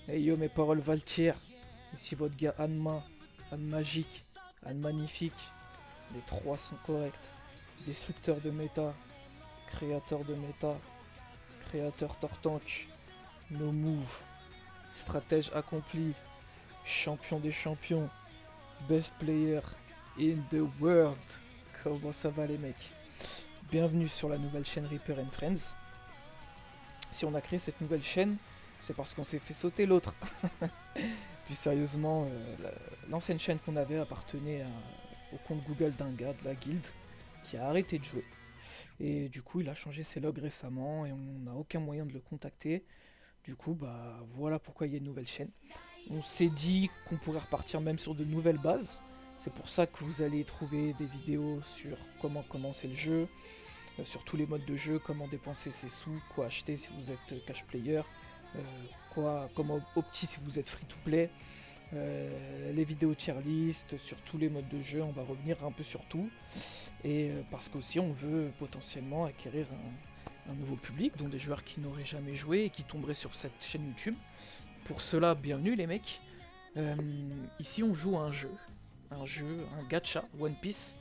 Hey yo mes paroles Valtier, ici votre gars Anma, Anne Magique, Anne Magnifique, les trois sont corrects. Destructeur de méta, créateur de méta, créateur Tortank, no move, stratège accompli, champion des champions, best player in the world. Comment ça va les mecs? Bienvenue sur la nouvelle chaîne Reaper and Friends. Si on a créé cette nouvelle chaîne, c'est parce qu'on s'est fait sauter l'autre. Plus sérieusement, l'ancienne chaîne qu'on avait appartenait au compte Google d'un gars de la guilde qui a arrêté de jouer. Et du coup, il a changé ses logs récemment et on n'a aucun moyen de le contacter. Du coup, bah voilà pourquoi il y a une nouvelle chaîne. On s'est dit qu'on pourrait repartir même sur de nouvelles bases. C'est pour ça que vous allez trouver des vidéos sur comment commencer le jeu, sur tous les modes de jeu, comment dépenser ses sous, quoi acheter si vous êtes cash player, comment opti si vous êtes free to play, les vidéos tier list, sur tous les modes de jeu, on va revenir un peu sur tout. Et parce qu'aussi on veut potentiellement acquérir un nouveau public, donc des joueurs qui n'auraient jamais joué et qui tomberaient sur cette chaîne YouTube. Pour cela, bienvenue les mecs. Ici on joue à un gacha One Piece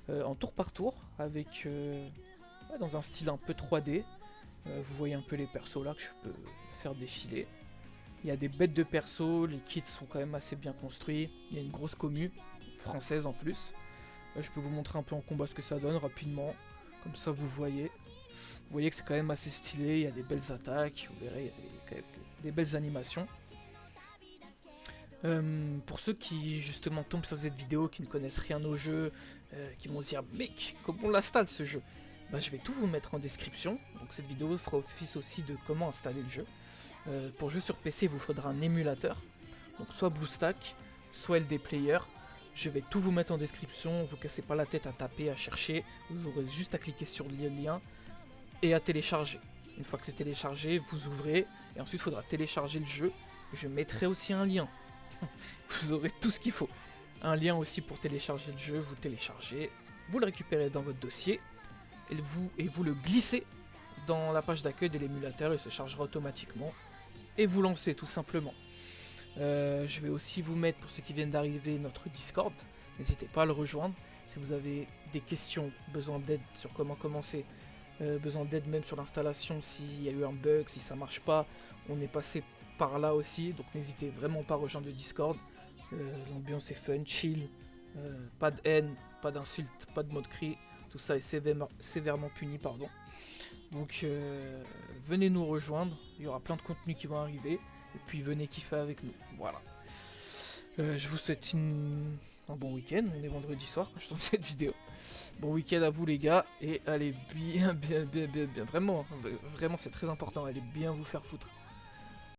en tour par tour avec dans un style un peu 3D. Vous voyez un peu les persos là que je peux faire défiler. Il y a des bêtes de persos, les kits sont quand même assez bien construits. Il y a une grosse commu française en plus. Je peux vous montrer un peu en combat ce que ça donne rapidement. Comme ça vous voyez. Vous voyez que c'est quand même assez stylé, il y a des belles attaques, vous verrez, il y a quand même des belles animations. Pour ceux qui justement tombent sur cette vidéo, qui ne connaissent rien au jeu, qui vont se dire mec, comment on l'installe ce jeu? Bah, je vais tout vous mettre en description. Donc cette vidéo fera office aussi de comment installer le jeu. Pour jouer sur PC, il vous faudra un émulateur. Donc soit BlueStack, soit LD Player. Je vais tout vous mettre en description. Vous cassez pas la tête à taper, à chercher. Vous aurez juste à cliquer sur le lien et à télécharger. Une fois que c'est téléchargé, vous ouvrez et ensuite il faudra télécharger le jeu. Je mettrai aussi un lien. Vous aurez tout ce qu'il faut. Un lien aussi pour télécharger le jeu. Vous le téléchargez, vous le récupérez dans votre dossier et vous le glissez dans la page d'accueil de l'émulateur. Il se chargera automatiquement et vous lancez tout simplement. Je vais aussi vous mettre, pour ceux qui viennent d'arriver, notre Discord. N'hésitez pas à le rejoindre. Si vous avez des questions, besoin d'aide sur comment commencer, besoin d'aide même sur l'installation, s'il y a eu un bug, si ça marche pas, on est passé par là aussi. Donc n'hésitez vraiment pas à rejoindre le Discord. L'ambiance est fun, chill, pas de haine, pas d'insultes, pas de mots de cri. Tout ça est sévèrement puni, pardon. Donc venez nous rejoindre, il y aura plein de contenus qui vont arriver, et puis venez kiffer avec nous, voilà. Je vous souhaite un bon week-end, on est vendredi soir quand je tourne cette vidéo. Bon week-end à vous les gars, et allez bien, vraiment c'est très important, allez bien vous faire foutre.